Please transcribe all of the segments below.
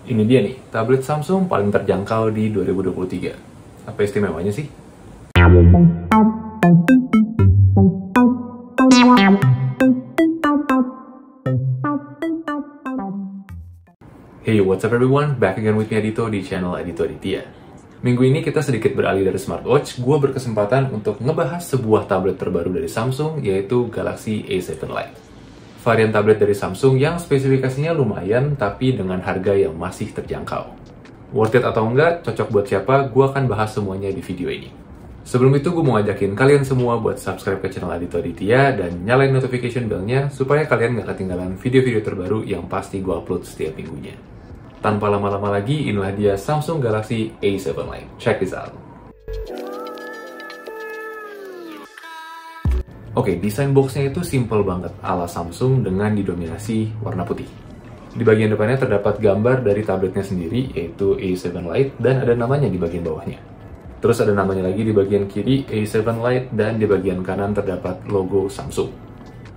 Ini dia nih, tablet Samsung paling terjangkau di 2023. Apa istimewanya sih? Hey, what's up everyone? Back again with me Adito di channel Adito Aditya. Minggu ini kita sedikit beralih dari smartwatch. Gue berkesempatan untuk ngebahas sebuah tablet terbaru dari Samsung, yaitu Galaxy A7 Lite. Varian tablet dari Samsung yang spesifikasinya lumayan, tapi dengan harga yang masih terjangkau. Worth it atau enggak, cocok buat siapa, gue akan bahas semuanya di video ini. Sebelum itu, gue mau ngajakin kalian semua buat subscribe ke channel Adito Aditya dan nyalain notification bell-nya supaya kalian gak ketinggalan video-video terbaru yang pasti gue upload setiap minggunya. Tanpa lama-lama lagi, inilah dia Samsung Galaxy A7 Lite. Check this out. Oke, desain boxnya itu simple banget ala Samsung dengan didominasi warna putih. Di bagian depannya terdapat gambar dari tabletnya sendiri, yaitu A7 Lite, dan ada namanya di bagian bawahnya. Terus ada namanya lagi di bagian kiri, A7 Lite, dan di bagian kanan terdapat logo Samsung.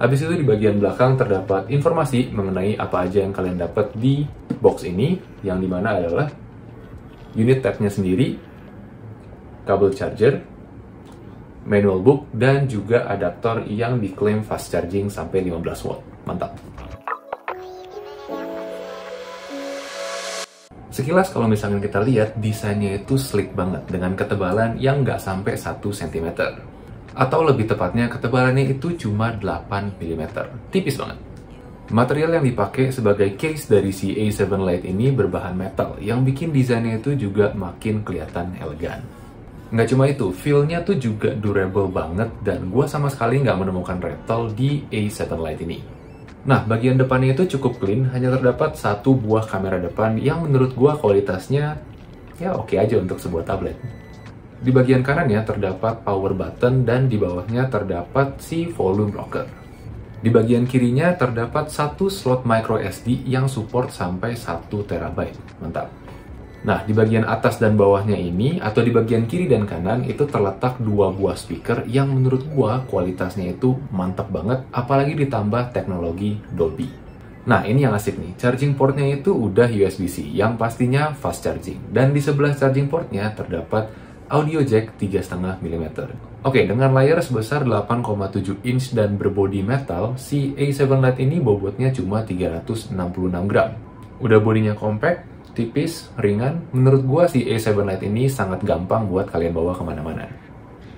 Habis itu di bagian belakang terdapat informasi mengenai apa aja yang kalian dapat di box ini, yang dimana adalah unit tab-nya sendiri, kabel charger, manual book, dan juga adaptor yang diklaim fast charging sampai 15 watt. Mantap. Sekilas kalau misalnya kita lihat, desainnya itu sleek banget dengan ketebalan yang nggak sampai 1 cm. Atau lebih tepatnya, ketebalannya itu cuma 8 mm. Tipis banget. Material yang dipakai sebagai case dari si A7 Lite ini berbahan metal, yang bikin desainnya itu juga makin kelihatan elegan. Nggak cuma itu, feel-nya tuh juga durable banget dan gue sama sekali nggak menemukan retol di A7 Lite ini. Nah, bagian depannya itu cukup clean, hanya terdapat satu buah kamera depan yang menurut gue kualitasnya ya oke aja untuk sebuah tablet. Di bagian kanannya terdapat power button dan di bawahnya terdapat si volume rocker. Di bagian kirinya terdapat satu slot micro SD yang support sampai 1 TB. Mantap. Nah, di bagian atas dan bawahnya ini, atau di bagian kiri dan kanan, itu terletak 2 buah speaker yang menurut gua kualitasnya itu mantap banget, apalagi ditambah teknologi Dolby. Nah, ini yang asik nih, charging portnya itu udah USB-C, yang pastinya fast charging. Dan di sebelah charging portnya terdapat audio jack 3,5 mm. Oke, dengan layar sebesar 8,7 inch dan berbodi metal, si A7 Lite ini bobotnya cuma 366 gram. Udah bodinya compact, tipis, ringan, menurut gua si A7 Lite ini sangat gampang buat kalian bawa kemana-mana.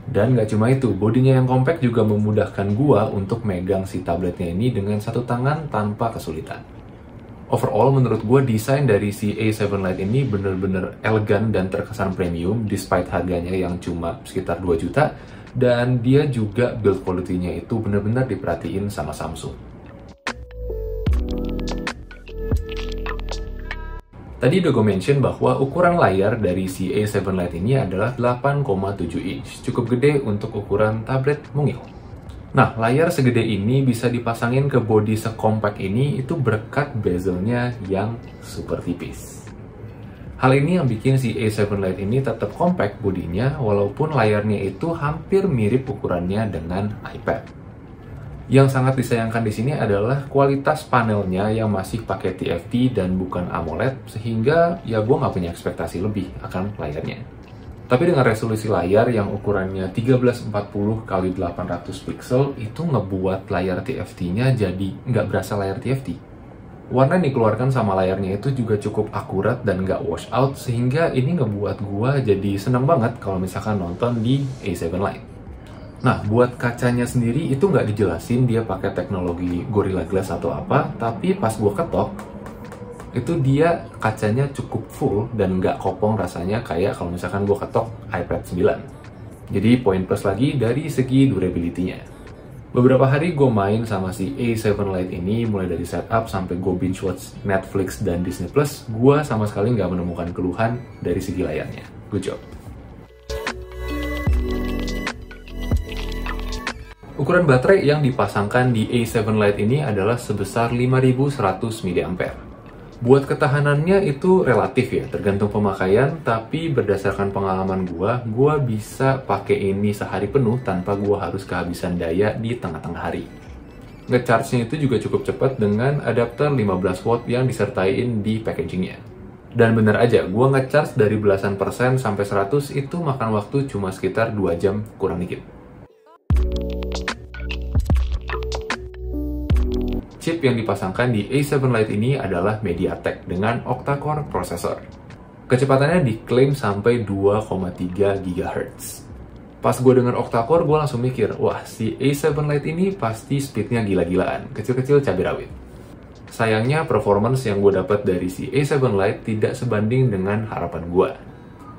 Dan gak cuma itu, bodinya yang compact juga memudahkan gua untuk megang si tabletnya ini dengan satu tangan tanpa kesulitan. Overall, menurut gua desain dari si A7 Lite ini bener-bener elegan dan terkesan premium despite harganya yang cuma sekitar 2 juta, dan dia juga build quality-nya itu bener-bener diperhatiin sama Samsung. Tadi udah gue mention bahwa ukuran layar dari si A7 Lite ini adalah 8,7 inch, cukup gede untuk ukuran tablet mungil. Nah, layar segede ini bisa dipasangin ke bodi sekompak ini itu berkat bezelnya yang super tipis. Hal ini yang bikin si A7 Lite ini tetap compact bodinya, walaupun layarnya itu hampir mirip ukurannya dengan iPad. Yang sangat disayangkan di sini adalah kualitas panelnya yang masih pakai TFT dan bukan AMOLED, sehingga ya gue nggak punya ekspektasi lebih akan layarnya. Tapi dengan resolusi layar yang ukurannya 1340 x 800 pixel, itu ngebuat layar TFT-nya jadi nggak berasa layar TFT. Warna yang dikeluarkan sama layarnya itu juga cukup akurat dan nggak wash out, sehingga ini ngebuat gue jadi seneng banget kalau misalkan nonton di A7 Lite. Nah, buat kacanya sendiri itu nggak dijelasin dia pakai teknologi Gorilla Glass atau apa, tapi pas gua ketok, itu dia kacanya cukup full dan nggak kopong rasanya kayak kalau misalkan gua ketok iPad 9. Jadi poin plus lagi dari segi durability-nya. Beberapa hari gue main sama si A7 Lite ini, mulai dari setup sampai gue binge watch Netflix dan Disney+, gue sama sekali nggak menemukan keluhan dari segi layarnya. Good job. Ukuran baterai yang dipasangkan di A7 Lite ini adalah sebesar 5100 mAh. Buat ketahanannya itu relatif ya, tergantung pemakaian, tapi berdasarkan pengalaman gua bisa pakai ini sehari penuh tanpa gua harus kehabisan daya di tengah-tengah hari. Nge-charge-nya itu juga cukup cepat dengan adapter 15 watt yang disertain di packagingnya. Dan bener aja, gue ngecharge dari belasan persen sampai 100 itu makan waktu cuma sekitar 2 jam kurang dikit. Chip yang dipasangkan di A7 Lite ini adalah MediaTek dengan octa-core processor. Kecepatannya diklaim sampai 2,3 GHz. Pas gue denger octa-core, gue langsung mikir, wah si A7 Lite ini pasti speednya gila-gilaan, kecil-kecil cabai rawit. Sayangnya performance yang gue dapat dari si A7 Lite tidak sebanding dengan harapan gue.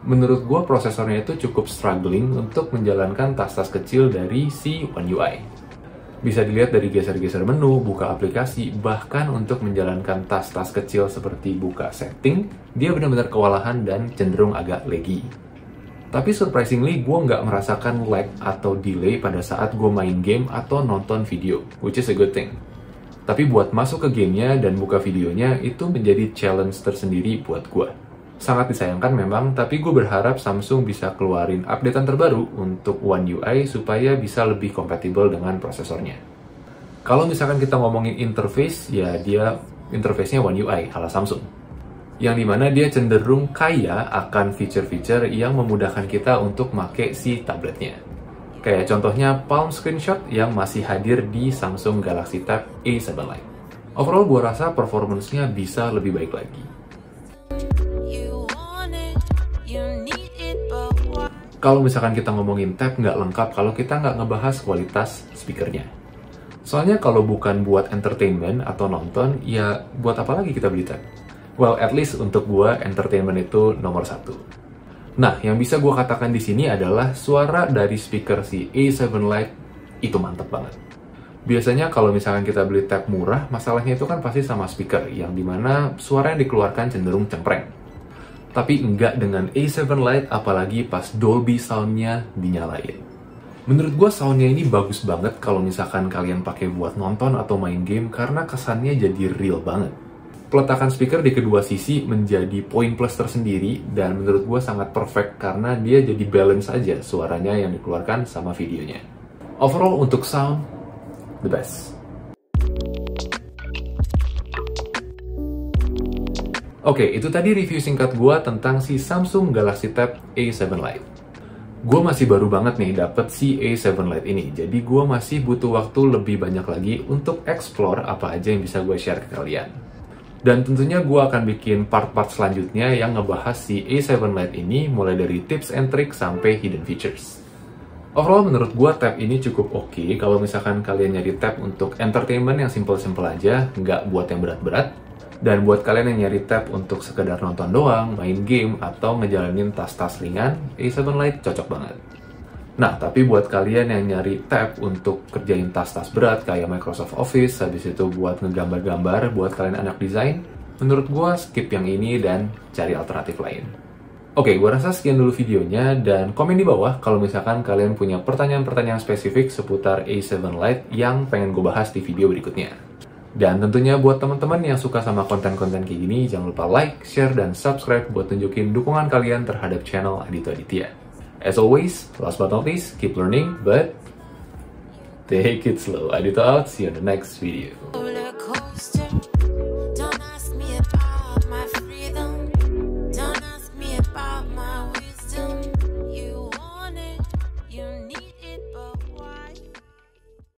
Menurut gue prosesornya itu cukup struggling untuk menjalankan tas-tas kecil dari si One UI. Bisa dilihat dari geser-geser menu, buka aplikasi, bahkan untuk menjalankan tas-tas kecil seperti buka setting, dia benar-benar kewalahan dan cenderung agak laggy. Tapi surprisingly, gue nggak merasakan lag atau delay pada saat gue main game atau nonton video, which is a good thing. Tapi buat masuk ke gamenya dan buka videonya, itu menjadi challenge tersendiri buat gue. Sangat disayangkan memang, tapi gue berharap Samsung bisa keluarin updatean terbaru untuk One UI supaya bisa lebih kompatibel dengan prosesornya. Kalau misalkan kita ngomongin interface, ya dia interface-nya One UI ala Samsung. Yang dimana dia cenderung kaya akan fitur-fitur yang memudahkan kita untuk make si tabletnya. Kayak contohnya Palm Screenshot yang masih hadir di Samsung Galaxy Tab A7 Lite. Overall, gue rasa performance-nya bisa lebih baik lagi. Kalau misalkan kita ngomongin tab nggak lengkap kalau kita nggak ngebahas kualitas speakernya. Soalnya kalau bukan buat entertainment atau nonton, ya buat apa lagi kita beli tab? Well, at least untuk gue, entertainment itu nomor 1. Nah, yang bisa gue katakan di sini adalah suara dari speaker si A7 Lite itu mantep banget. Biasanya kalau misalkan kita beli tab murah, masalahnya itu kan pasti sama speaker, yang dimana suara yang dikeluarkan cenderung cempreng. Tapi enggak dengan A7 Lite, apalagi pas Dolby Sound-nya dinyalain. Menurut gue sound-nya ini bagus banget kalau misalkan kalian pakai buat nonton atau main game, karena kesannya jadi real banget. Peletakan speaker di kedua sisi menjadi poin plus tersendiri dan menurut gue sangat perfect karena dia jadi balance aja suaranya yang dikeluarkan sama videonya. Overall untuk sound, the best. Oke, itu tadi review singkat gue tentang si Samsung Galaxy Tab A7 Lite. Gue masih baru banget nih dapet si A7 Lite ini, jadi gue masih butuh waktu lebih banyak lagi untuk explore apa aja yang bisa gue share ke kalian. Dan tentunya gue akan bikin part-part selanjutnya yang ngebahas si A7 Lite ini mulai dari tips and trick sampai hidden features. Overall menurut gue tab ini cukup oke kalau misalkan kalian nyari tab untuk entertainment yang simple-simple aja, nggak buat yang berat-berat. Dan buat kalian yang nyari tab untuk sekedar nonton doang, main game, atau ngejalanin tas-tas ringan, A7 Lite cocok banget. Nah, tapi buat kalian yang nyari tab untuk kerjain tas-tas berat kayak Microsoft Office, habis itu buat ngegambar-gambar, buat kalian anak desain, menurut gue skip yang ini dan cari alternatif lain. Oke, gue rasa sekian dulu videonya, dan komen di bawah kalau misalkan kalian punya pertanyaan-pertanyaan spesifik seputar A7 Lite yang pengen gue bahas di video berikutnya. Dan tentunya buat teman-teman yang suka sama konten-konten kayak gini, jangan lupa like, share, dan subscribe buat tunjukin dukungan kalian terhadap channel Adito Aditya. As always, last but not least, keep learning, but take it slow. Adito out, see you in the next video.